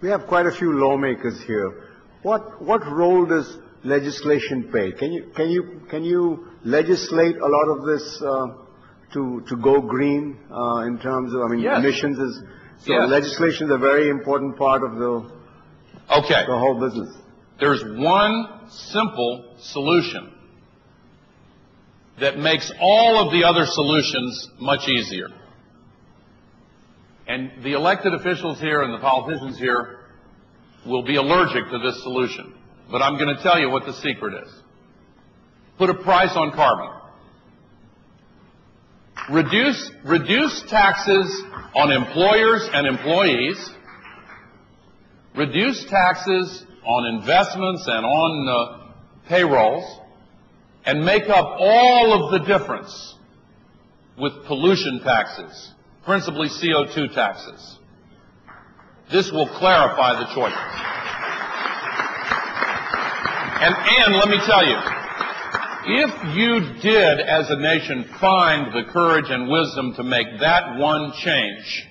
We have quite a few lawmakers here. What role does legislation play? Can you legislate a lot of this to go green in terms of, I mean, yes. emissions is so yes. legislation is a very important part of the whole business. There's one simple solution that makes all of the other solutions much easier. And the elected officials here and the politicians here will be allergic to this solution. But I'm going to tell you what the secret is. Put a price on carbon. Reduce taxes on employers and employees. Reduce taxes on investments and on payrolls. And make up all of the difference with pollution taxes, principally CO2 taxes. This will clarify the choices. And let me tell you, if you did as a nation find the courage and wisdom to make that one change,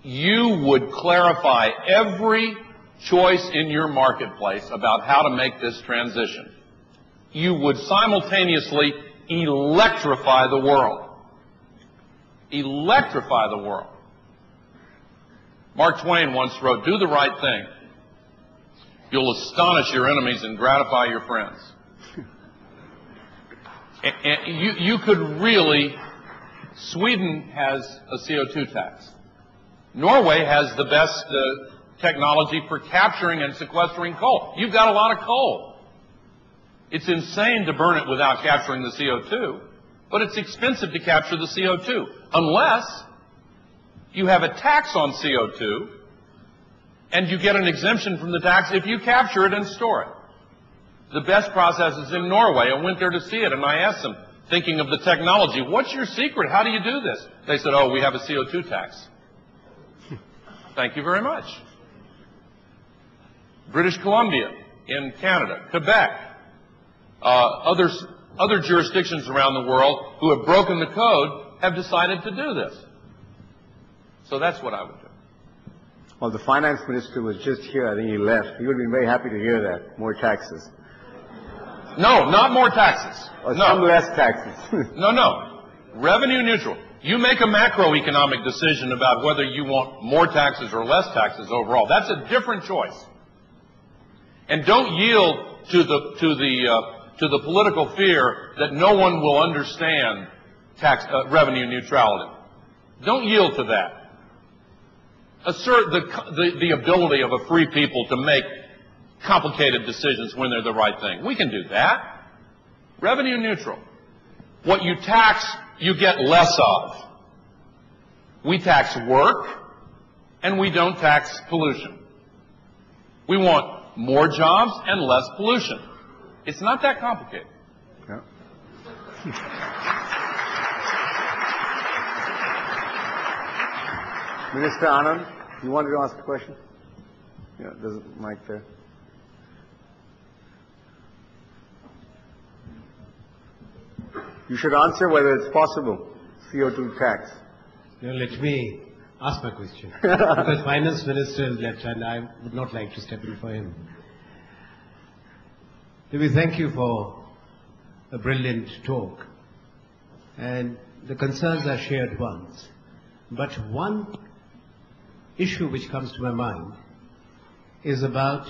you would clarify every choice in your marketplace about how to make this transition. You would simultaneously electrify the world. Electrify the world. Mark Twain once wrote, "Do the right thing. You'll astonish your enemies and gratify your friends." And you could really, Sweden has a CO2 tax. Norway has the best technology for capturing and sequestering coal. You've got a lot of coal. It's insane to burn it without capturing the CO2, but it's expensive to capture the CO2, unless you have a tax on CO2 and you get an exemption from the tax if you capture it and store it. The best process is in Norway. I went there to see it, and I asked them, thinking of the technology, "What's your secret? How do you do this?" They said, "Oh, we have a CO2 tax." Thank you very much. British Columbia in Canada, Quebec, other jurisdictions around the world who have broken the code have decided to do this. So that's what I would do. Well, the finance minister was just here. I think he left. He would have been very happy to hear that. More taxes. No, not more taxes. Or no. some less taxes. No. Revenue neutral. You make a macroeconomic decision about whether you want more taxes or less taxes overall. That's a different choice. And don't yield to the political fear that no one will understand revenue neutrality. Don't yield to that. Assert the ability of a free people to make complicated decisions when they're the right thing. We can do that. Revenue neutral. What you tax, you get less of. We tax work, and we don't tax pollution. We want more jobs and less pollution. It's not that complicated. Yeah. Minister Anand, you wanted to ask a question? Yeah, there's a mic there. You should answer whether it's possible, CO2 tax. Now let me ask my question. Because Finance Minister has left and I would not like to step in for him. Let me thank you for a brilliant talk. And the concerns are shared ones. But one issue which comes to my mind is about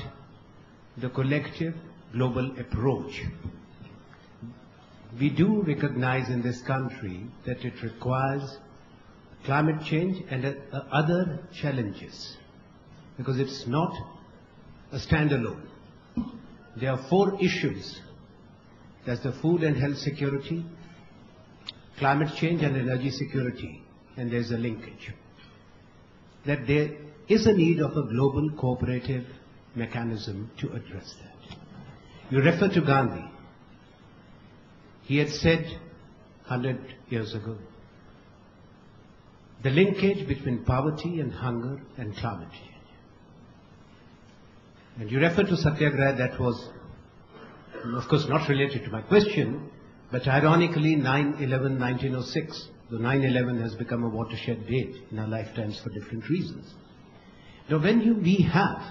the collective global approach. We do recognize in this country that it requires climate change and other challenges, because it's not a standalone. There are 4 issues. There's the food and health security, climate change and energy security, and there's a linkage. That there is a need of a global cooperative mechanism to address that. You refer to Gandhi. He had said 100 years ago, the linkage between poverty and hunger and climate change. And you refer to Satyagraha, that was, of course, not related to my question, but ironically 9/11/1906, the 9/11 has become a watershed date in our lifetimes for different reasons. Now, we have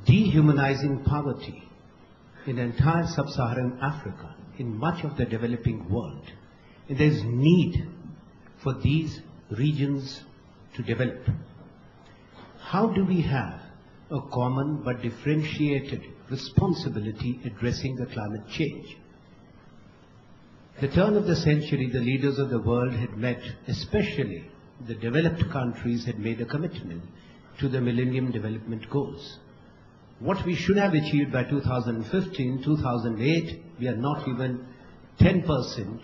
dehumanizing poverty in entire sub-Saharan Africa, in much of the developing world, and there is need for these regions to develop. How do we have a common but differentiated responsibility addressing the climate change? The turn of the century, the leaders of the world had met, especially the developed countries, had made a commitment to the Millennium Development Goals. What we should have achieved by 2015, 2008, we are not even 10%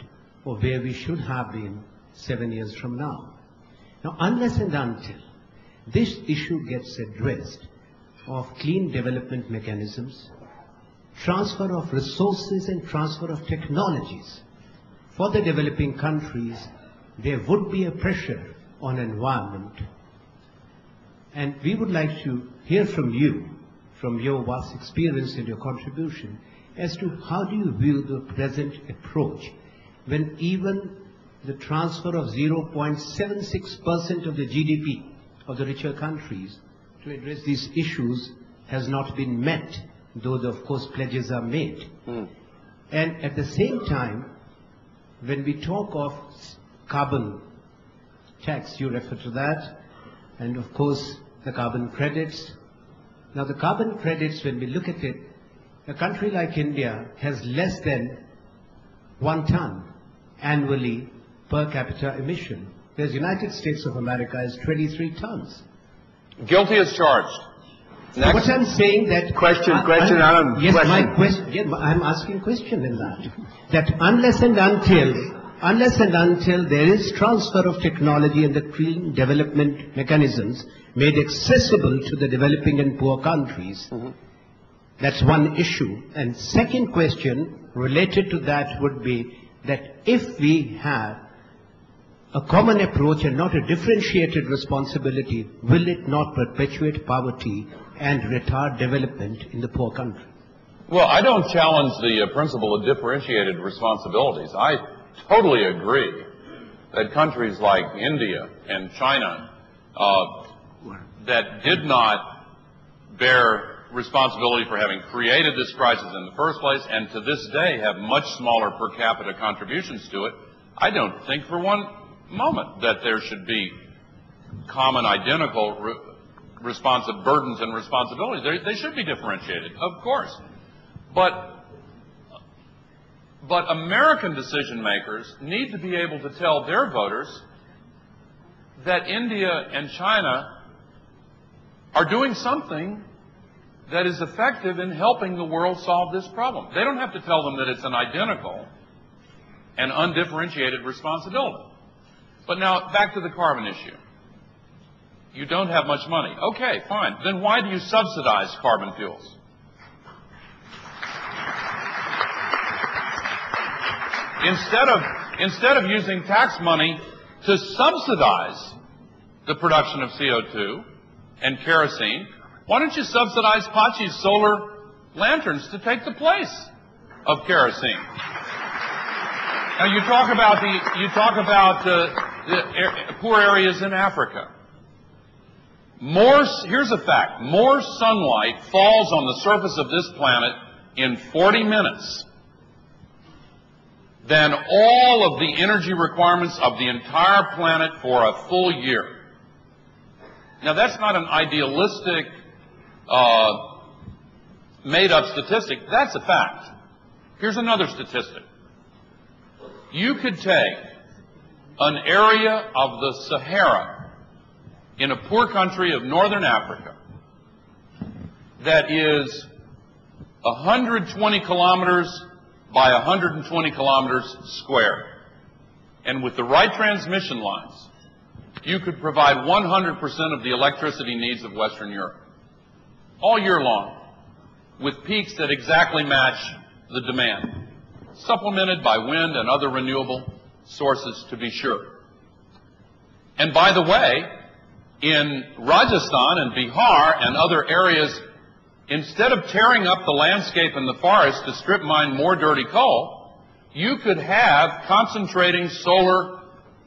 of where we should have been 7 years from now. Now, unless and until this issue gets addressed of clean development mechanisms, transfer of resources and transfer of technologies for the developing countries, there would be a pressure on environment. And we would like to hear from you, from your vast experience and your contribution, as to how do you view the present approach when even the transfer of 0.76% of the GDP of the richer countries to address these issues has not been met, though of course pledges are made. And at the same time, when we talk of carbon tax, you refer to that, and of course the carbon credits. Now the carbon credits, when we look at it, a country like India has less than 1 ton annually per capita emission, whereas the United States of America is 23 tons. Guilty as charged. Next. What I'm saying that... Question, Anand. Yes, question. my question, yeah, I'm asking question in that. That unless and until there is transfer of technology and the clean development mechanisms made accessible to the developing and poor countries, that's one issue. And second question related to that would be that if we have a common approach and not a differentiated responsibility, will it not perpetuate poverty and retard development in the poor country? Well, I don't challenge the principle of differentiated responsibilities. I totally agree that countries like India and China that did not bear responsibility for having created this crisis in the first place and to this day have much smaller per capita contributions to it, I don't think for one moment that there should be common identical burdens and responsibilities. They should be differentiated, of course. But American decision makers need to be able to tell their voters that India and China are doing something that is effective in helping the world solve this problem. They don't have to tell them that it's an identical and undifferentiated responsibility. But now, back to the carbon issue. You don't have much money. Okay, fine. Then why do you subsidize carbon fuels? Instead of using tax money to subsidize the production of CO2 and kerosene, why don't you subsidize Pachi's solar lanterns to take the place of kerosene? Now you talk about the poor areas in Africa. Here's a fact. More sunlight falls on the surface of this planet in 40 minutes than all of the energy requirements of the entire planet for a full year. Now that's not an idealistic, made-up statistic. That's a fact. Here's another statistic. You could take an area of the Sahara in a poor country of northern Africa that is 120 kilometers by 120 kilometers square. And with the right transmission lines, you could provide 100% of the electricity needs of Western Europe all year long, with peaks that exactly match the demand, supplemented by wind and other renewable sources, to be sure. And by the way, in Rajasthan and Bihar and other areas, instead of tearing up the landscape and the forest to strip mine more dirty coal, you could have concentrating solar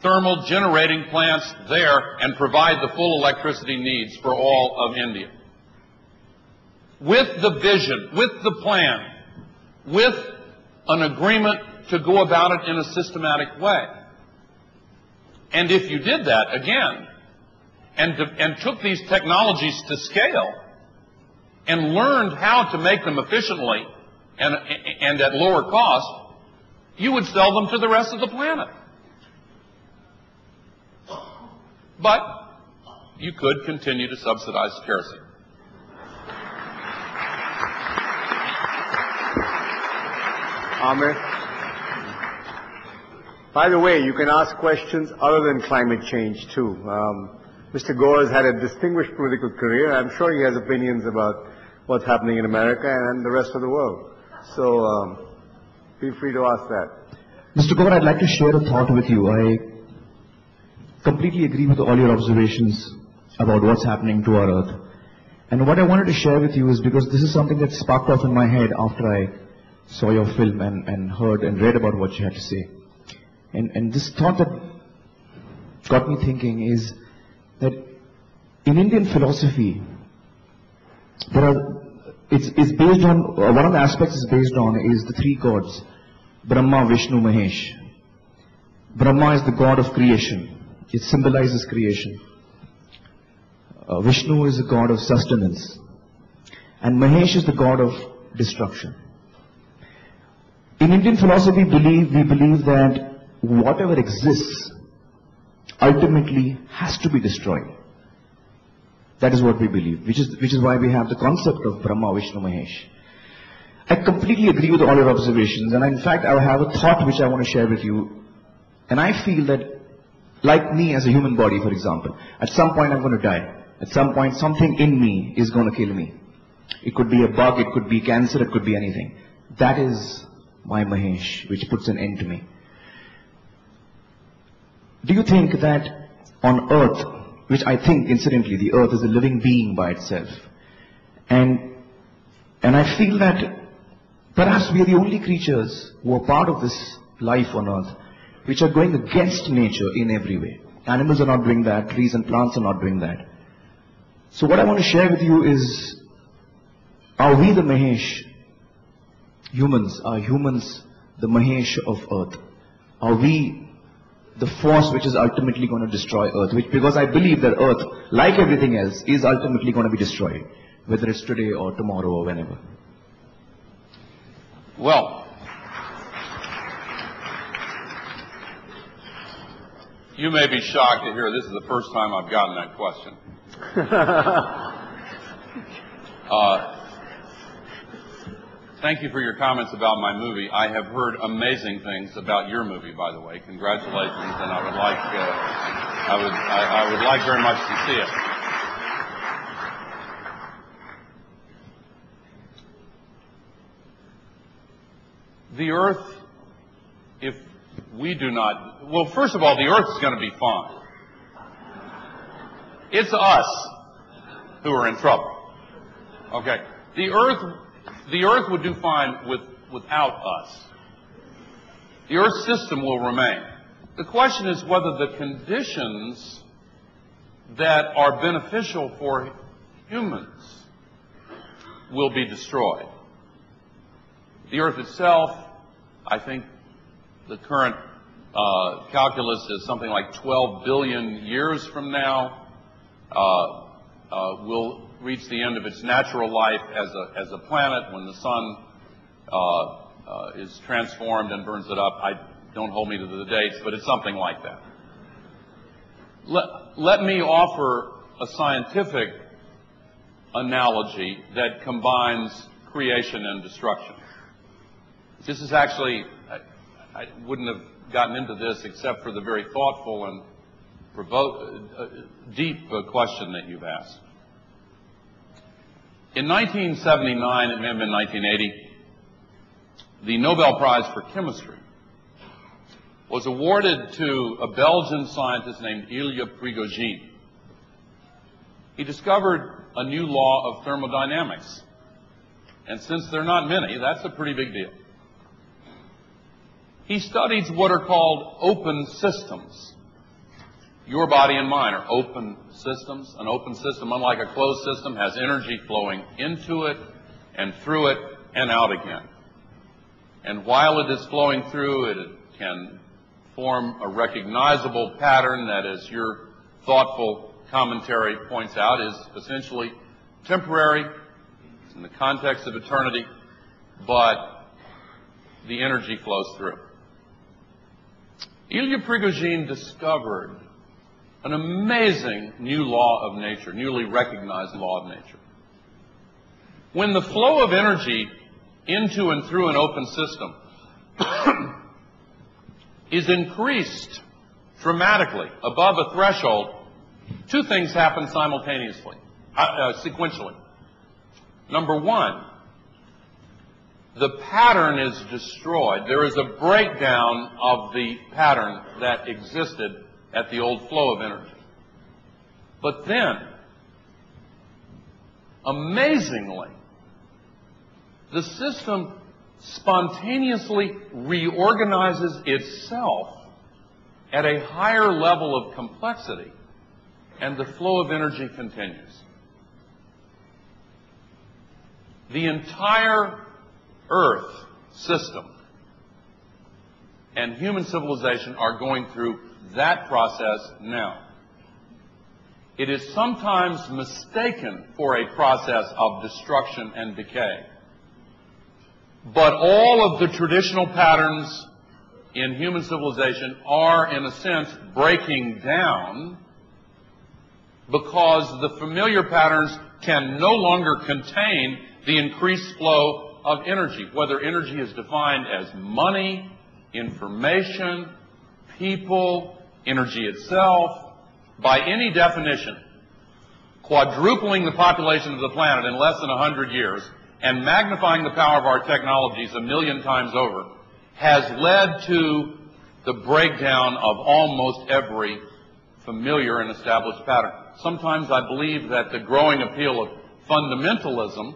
thermal generating plants there and provide the full electricity needs for all of India. With the vision, with the plan, with an agreement to go about it in a systematic way. And if you did that, again, and took these technologies to scale and learned how to make them efficiently and at lower cost, you would sell them to the rest of the planet. But you could continue to subsidize kerosene. Amir? By the way, you can ask questions other than climate change, too. Mr. Gore has had a distinguished political career. I'm sure he has opinions about what's happening in America and the rest of the world. So feel free to ask that. Mr. Gore, I'd like to share a thought with you. I completely agree with all your observations about what's happening to our Earth. And what I wanted to share with you is because this is something that sparked off in my head after I saw your film and heard and read about what you had to say. And this thought that got me thinking is that in Indian philosophy, it's based on, one of the aspects it's based on is the three gods, Brahma, Vishnu, Mahesh. Brahma is the god of creation. It symbolizes creation. Vishnu is the god of sustenance. And Mahesh is the god of destruction. In Indian philosophy, we believe that whatever exists ultimately has to be destroyed. That is what we believe, which is why we have the concept of Brahma, Vishnu, Mahesh. I completely agree with all your observations, and in fact I have a thought which I want to share with you. And I feel that, like me as a human body, for example, at some point I'm going to die. At some point something in me is going to kill me. It could be a bug, it could be cancer, it could be anything. That is my Mahesh, which puts an end to me. Do you think that on Earth, which I think incidentally the Earth is a living being by itself, and I feel that perhaps we are the only creatures who are part of this life on Earth which are going against nature in every way. Animals are not doing that, trees and plants are not doing that. So what I want to share with you is, are we the Mahesh? Humans, are humans the Mahesh of Earth? Are we the force which is ultimately going to destroy Earth? Because I believe that Earth, like everything else, is ultimately going to be destroyed, whether it's today or tomorrow or whenever. Well, you may be shocked to hear this is the first time I've gotten that question. Thank you for your comments about my movie. I have heard amazing things about your movie, by the way. Congratulations, and I would like very much to see it. The Earth, if we do not, well, first of all, the Earth is going to be fine. It's us who are in trouble. Okay, the Earth would do fine without us. The Earth system will remain. The question is whether the conditions that are beneficial for humans will be destroyed. The Earth itself, I think the current calculus is something like 12 billion years from now will reach the end of its natural life as a planet when the sun is transformed and burns it up. Don't hold me to the dates, but it's something like that. Let me offer a scientific analogy that combines creation and destruction. This is actually, I wouldn't have gotten into this except for the very thoughtful and deep question that you've asked. In 1979, it may have been 1980, the Nobel Prize for Chemistry was awarded to a Belgian scientist named Ilya Prigogine. He discovered a new law of thermodynamics. And since there are not many, that's a pretty big deal. He studies what are called open systems. Your body and mine are open systems. An open system, unlike a closed system, has energy flowing into it and through it and out again. And while it is flowing through, it can form a recognizable pattern that, as your thoughtful commentary points out, is essentially temporary in the context of eternity, but the energy flows through. Ilya Prigogine discovered an amazing new law of nature, newly recognized law of nature. When the flow of energy into and through an open system is increased dramatically above a threshold, two things happen simultaneously, sequentially. Number one, the pattern is destroyed. There is a breakdown of the pattern that existed at the old flow of energy. But then, amazingly, the system spontaneously reorganizes itself at a higher level of complexity, and the flow of energy continues. The entire Earth system and human civilization are going through that process now. It is sometimes mistaken for a process of destruction and decay. But all of the traditional patterns in human civilization are, in a sense, breaking down because the familiar patterns can no longer contain the increased flow of energy, whether energy is defined as money, information, people, energy itself. By any definition, quadrupling the population of the planet in less than 100 years and magnifying the power of our technologies 1,000,000 times over has led to the breakdown of almost every familiar and established pattern. Sometimes I believe that the growing appeal of fundamentalism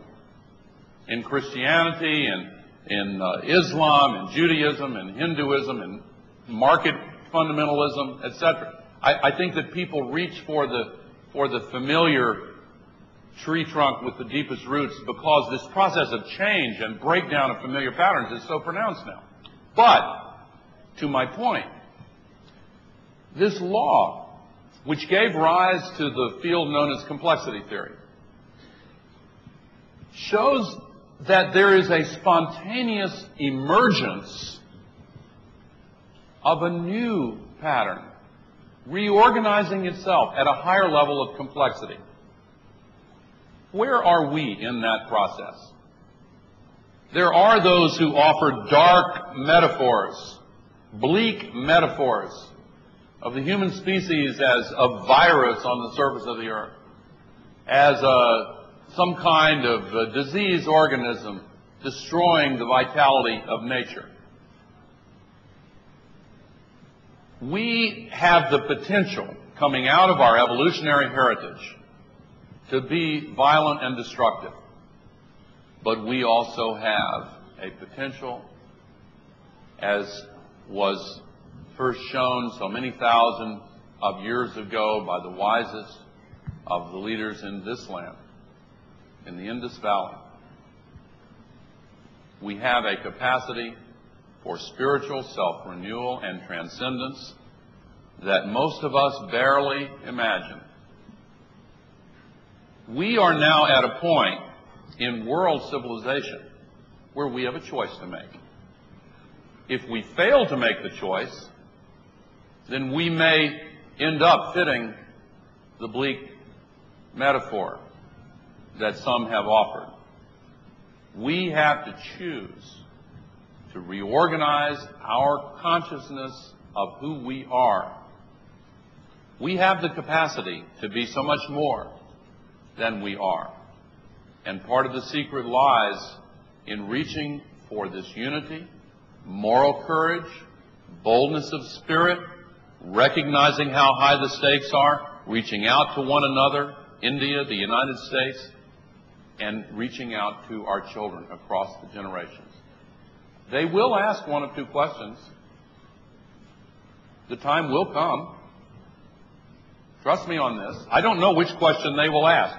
in Christianity and in Islam and Judaism and Hinduism and market fundamentalism, etc. I think that people reach for the familiar tree trunk with the deepest roots because this process of change and breakdown of familiar patterns is so pronounced now. But, to my point, this law, which gave rise to the field known as complexity theory, shows that there is a spontaneous emergence of a new pattern, reorganizing itself at a higher level of complexity. Where are we in that process? There are those who offer dark metaphors, bleak metaphors of the human species as a virus on the surface of the earth, as some kind of disease organism destroying the vitality of nature. We have the potential, coming out of our evolutionary heritage, to be violent and destructive. But we also have a potential, as was first shown so many thousand of years ago by the wisest of the leaders in this land, in the Indus Valley. We have a capacity for spiritual self-renewal and transcendence that most of us barely imagine. We are now at a point in world civilization where we have a choice to make. If we fail to make the choice, then we may end up fitting the bleak metaphor that some have offered. We have to choose to reorganize our consciousness of who we are. We have the capacity to be so much more than we are. And part of the secret lies in reaching for this unity, moral courage, boldness of spirit, recognizing how high the stakes are, reaching out to one another, India, the United States, and reaching out to our children across the generations. They will ask one of two questions. The time will come Trust me on this. I don't know which question they will ask.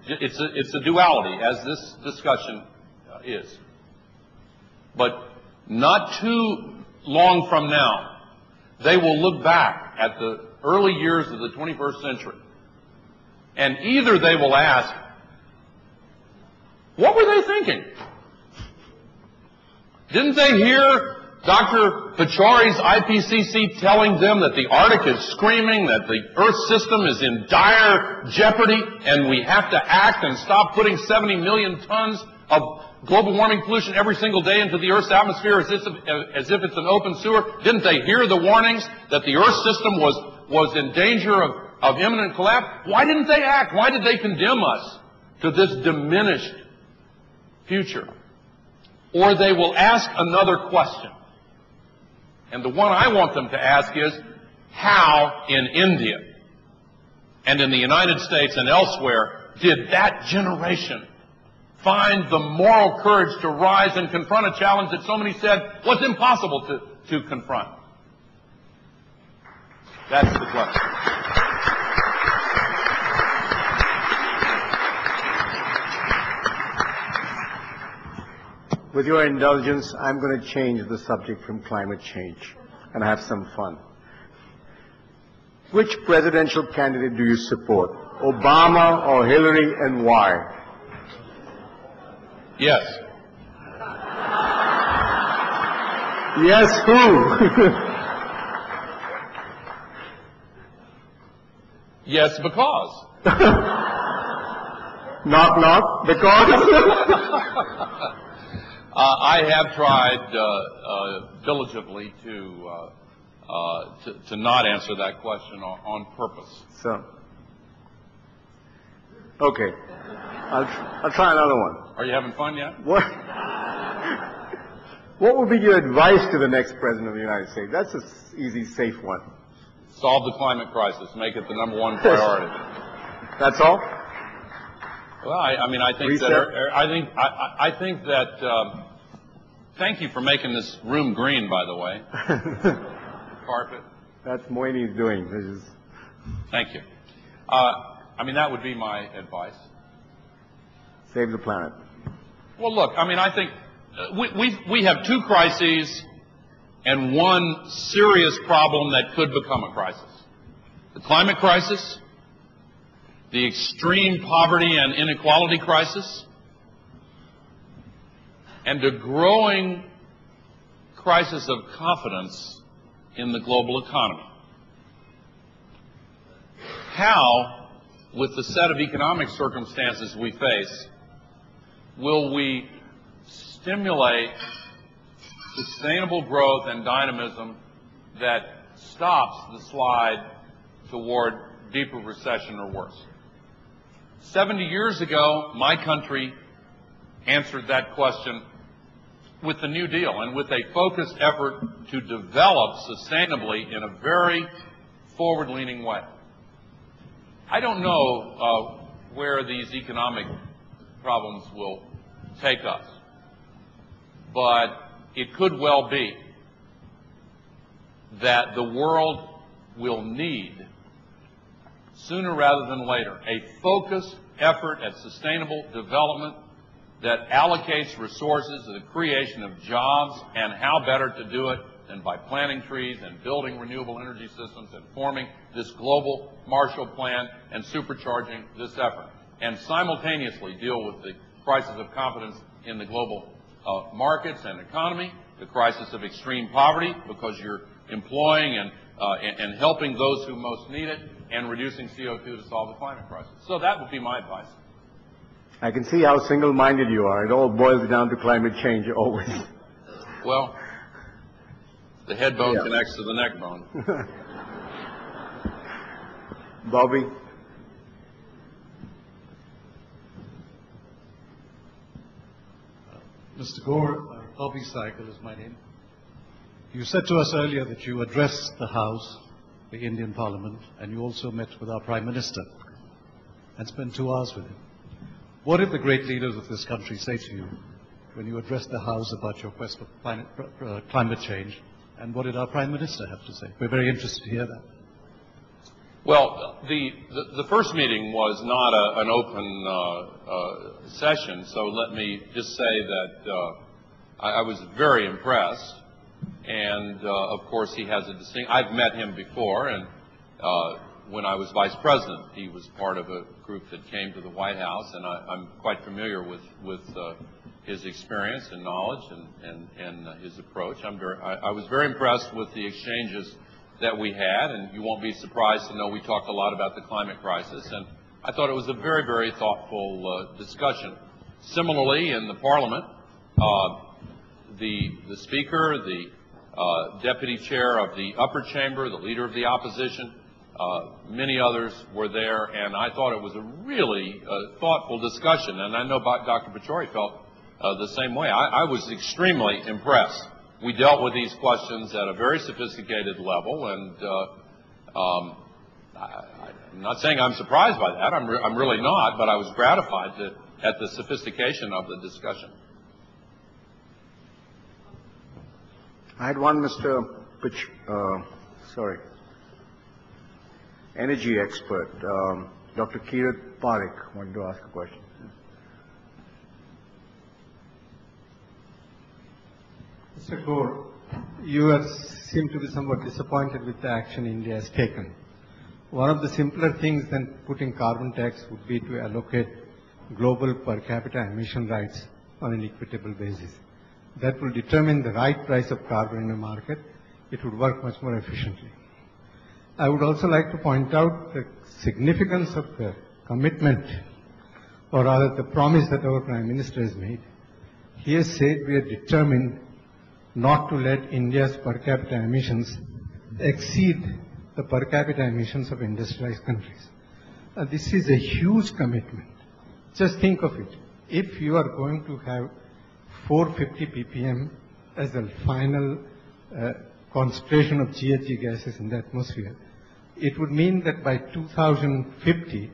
It's a duality, as this discussion is. But not too long from now, they will look back at the early years of the 21st century, and either they will ask, what were they thinking? Didn't they hear Dr. Pachauri's IPCC telling them that the Arctic is screaming, that the Earth system is in dire jeopardy, and we have to act and stop putting 70 million tons of global warming pollution every single day into the Earth's atmosphere as if it's an open sewer? Didn't they hear the warnings that the Earth system was in danger of imminent collapse? Why didn't they act? Why did they condemn us to this diminished future? Or they will ask another question. And the one I want them to ask is, how in India and in the United States and elsewhere did that generation find the moral courage to rise and confront a challenge that so many said was impossible to confront? That's the question. With your indulgence, I'm going to change the subject from climate change and have some fun. Which presidential candidate do you support? Obama or Hillary, and why? Yes. Yes, who? Yes, because. Knock, knock, because? I have tried diligently to not answer that question on purpose. So, okay, I'll try another one. Are you having fun yet? What would be your advice to the next president of the United States? That's an easy, safe one. Solve the climate crisis. Make it the #1 priority. That's all? Well, I think that. Thank you for making this room green, by the way. Carpet. That's Moini's doing. This is... Thank you. That would be my advice. Save the planet. Well, look, I think we have two crises and one serious problem that could become a crisis. The climate crisis, the extreme poverty and inequality crisis, and a growing crisis of confidence in the global economy. How, with the set of economic circumstances we face, will we stimulate sustainable growth and dynamism that stops the slide toward deeper recession or worse? 70 years ago, my country answered that question with the New Deal and with a focused effort to develop sustainably in a very forward-leaning way. I don't know where these economic problems will take us, but it could well be that the world will need, sooner rather than later, a focused effort at sustainable development that allocates resources to the creation of jobs, and how better to do it than by planting trees and building renewable energy systems and forming this global Marshall Plan and supercharging this effort, and simultaneously deal with the crisis of confidence in the global markets and economy, the crisis of extreme poverty, because you're employing and helping those who most need it, and reducing CO2 to solve the climate crisis. So that would be my advice. I can see how single-minded you are. It all boils down to climate change always. Well, the head bone connects to the neck bone. Bobby? Mr. Gore, Bobby Cycle is my name. You said to us earlier that you addressed the House, the Indian Parliament, and you also met with our Prime Minister and spent 2 hours with him. What did the great leaders of this country say to you when you addressed the House about your quest for climate change, and what did our Prime Minister have to say? We're very interested to hear that. Well, the first meeting was not an open session, so let me just say that I was very impressed, and of course he has a distinct. I've met him before, and when I was vice president, he was part of a group that came to the White House, and I'm quite familiar with his experience and knowledge and his approach. I was very impressed with the exchanges that we had, and you won't be surprised to know we talked a lot about the climate crisis, and I thought it was a very, very thoughtful discussion. Similarly, in the Parliament, the Speaker, the Deputy Chair of the Upper Chamber, the Leader of the Opposition, many others were there, and I thought it was a really thoughtful discussion, and I know Dr. Pachauri felt the same way. I was extremely impressed. We dealt with these questions at a very sophisticated level, and I'm not saying I'm surprised by that. I'm really not, but I was gratified at the sophistication of the discussion. I had one, energy expert, Dr. Kirat Parekh wanted to ask a question. Mr. Gore, you seem to be somewhat disappointed with the action India has taken. One of the simpler things than putting carbon tax would be to allocate global per capita emission rights on an equitable basis. That will determine the right price of carbon in a market. It would work much more efficiently. I would also like to point out the significance of the commitment, or rather the promise that our Prime Minister has made. He has said we are determined not to let India's per capita emissions exceed the per capita emissions of industrialized countries. This is a huge commitment. Just think of it. If you are going to have 450 ppm as the final concentration of GHG gases in the atmosphere, it would mean that by 2050,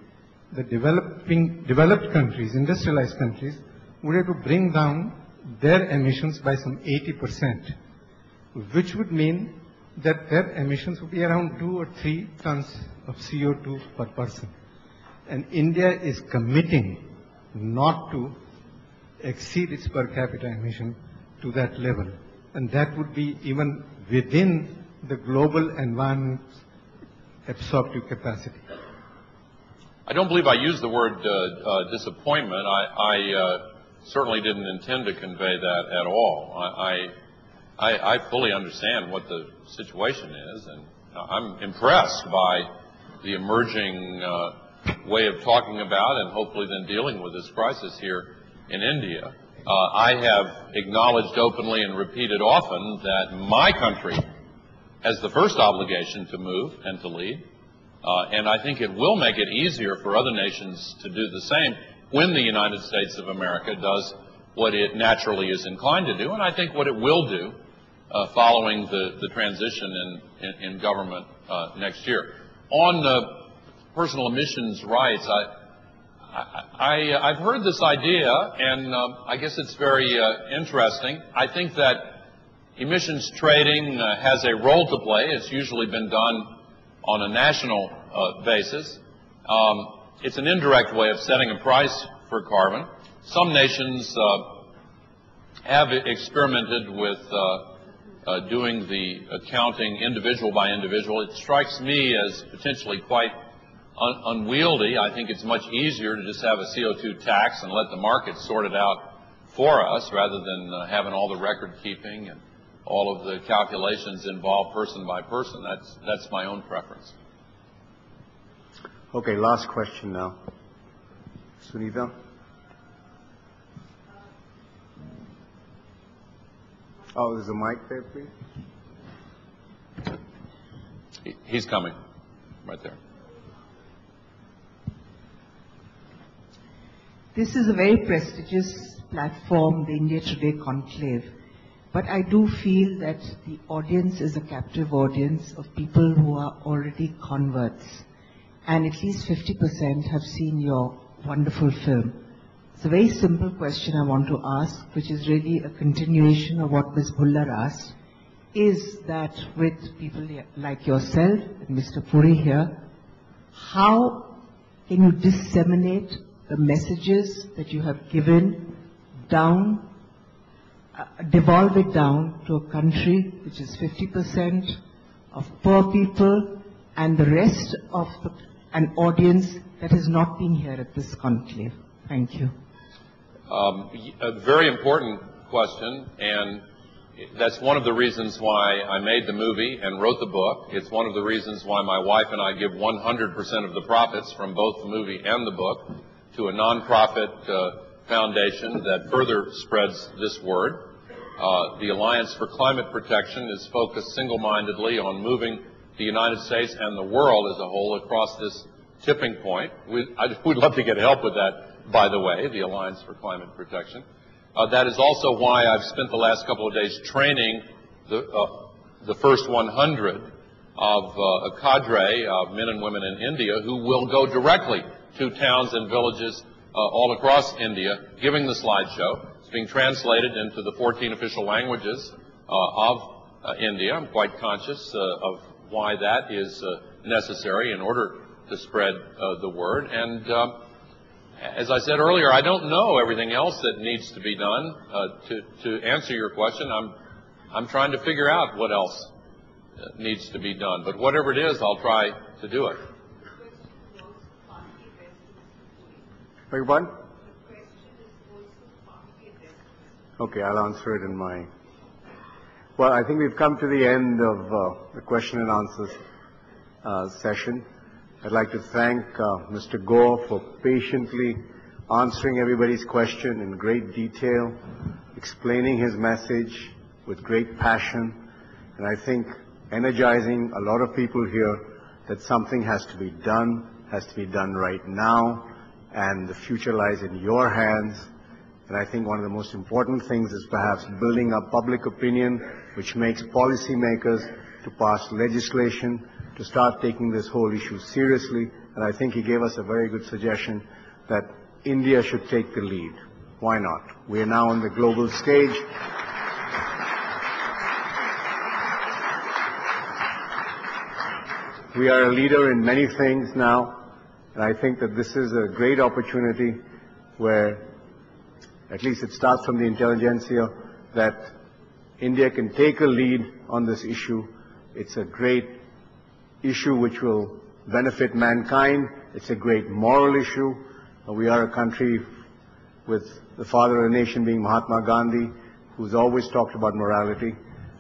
the developed countries, industrialized countries, would have to bring down their emissions by some 80%, which would mean that their emissions would be around 2 or 3 tons of CO2 per person. And India is committing not to exceed its per capita emission to that level. And that would be even within the global environment's absorptive capacity. I don't believe I used the word disappointment. I certainly didn't intend to convey that at all. I fully understand what the situation is, and I'm impressed by the emerging way of talking about and hopefully then dealing with this crisis here in India. I have acknowledged openly and repeated often that my country has the first obligation to move and to lead, and I think it will make it easier for other nations to do the same when the United States of America does what it naturally is inclined to do, and I think what it will do following the transition in government next year. On personal emissions rights, I've heard this idea, and I guess it's very interesting. I think that emissions trading has a role to play. It's usually been done on a national basis. It's an indirect way of setting a price for carbon. Some nations have experimented with doing the accounting individual by individual. It strikes me as potentially quite unwieldy. I think it's much easier to just have a CO2 tax and let the market sort it out for us rather than having all the record keeping and all of the calculations involved person by person. That's my own preference. Okay, last question now. Sunita? Oh, there's a mic there, please. He's coming, right there. This is a very prestigious platform, the India Today Conclave, but I do feel that the audience is a captive audience of people who are already converts, and at least 50% have seen your wonderful film. It's a very simple question I want to ask, which is really a continuation of what Ms. Bhullar asked, is that with people like yourself and Mr. Puri here, how can you disseminate the messages that you have given down, devolve it down to a country which is 50% of poor people and the rest of an audience that has not been here at this conclave? Thank you. A very important question, and that's one of the reasons why I made the movie and wrote the book. It's one of the reasons why my wife and I give 100% of the profits from both the movie and the book to a nonprofit foundation that further spreads this word. The Alliance for Climate Protection is focused single-mindedly on moving the United States and the world as a whole across this tipping point. We'd love to get help with that, by the way, the Alliance for Climate Protection. That is also why I've spent the last couple of days training the first 100 of a cadre of men and women in India who will go directly to towns and villages all across India, giving the slideshow. It's being translated into the 14 official languages of India. I'm quite conscious of why that is necessary in order to spread the word. And as I said earlier, I don't know everything else that needs to be done. To answer your question, I'm trying to figure out what else needs to be done. But whatever it is, I'll try to do it. Wait, what? Okay, I'll answer it in my... Well, I think we've come to the end of the question and answers session. I'd like to thank Mr. Gore for patiently answering everybody's question in great detail, explaining his message with great passion, and I think energizing a lot of people here that something has to be done right now, and the future lies in your hands. And I think one of the most important things is perhaps building up public opinion, which makes policymakers to pass legislation, to start taking this whole issue seriously. And I think he gave us a very good suggestion that India should take the lead. Why not? We are now on the global stage. We are a leader in many things now, and I think that this is a great opportunity where, at least it starts from the intelligentsia, that India can take a lead on this issue. It's a great issue which will benefit mankind. It's a great moral issue. We are a country with the father of the nation being Mahatma Gandhi, who's always talked about morality.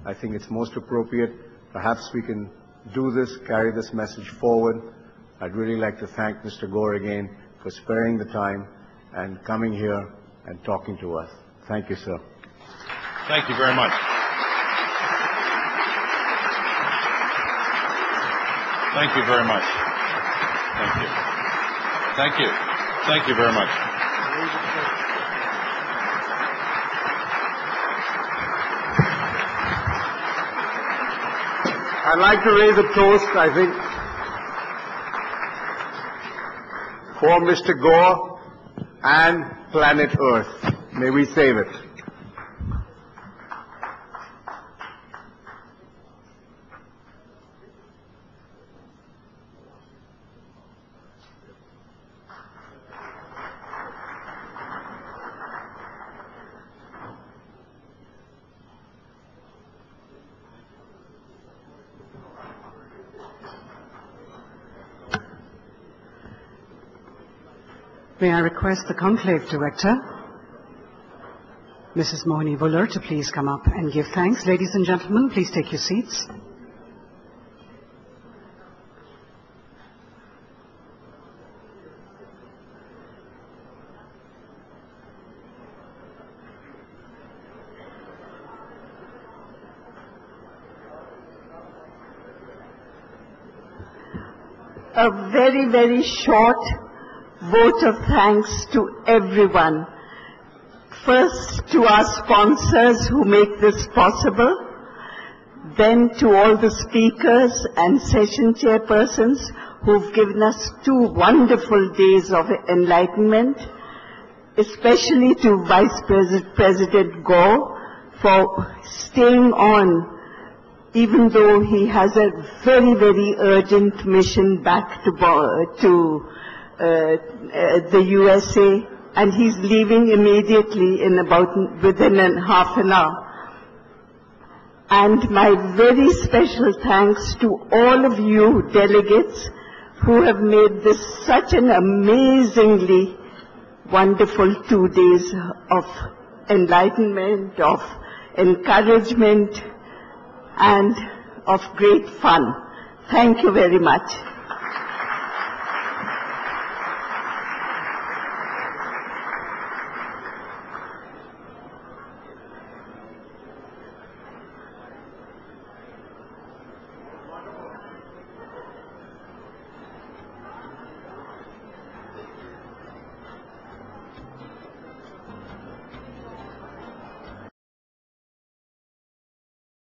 I think it's most appropriate. Perhaps we can do this, carry this message forward. I'd really like to thank Mr. Gore again for sparing the time and coming here and talking to us. Thank you, sir. Thank you very much. Thank you very much. Thank you. Thank you. Thank you very much. I'd like to raise a toast, I think, for Mr. Gore and planet Earth. May we save it. May I request the Conclave Director, Mrs. Mohini Vuller, to please come up and give thanks. Ladies and gentlemen, please take your seats. A very, very short vote of thanks to everyone. First to our sponsors who make this possible, then to all the speakers and session chairpersons who've given us 2 wonderful days of enlightenment, especially to Vice President Gore for staying on even though he has a very, very urgent mission back to the USA, and he's leaving immediately within half an hour. And my very special thanks to all of you delegates who have made this such an amazingly wonderful 2 days of enlightenment, of encouragement, and of great fun. Thank you very much.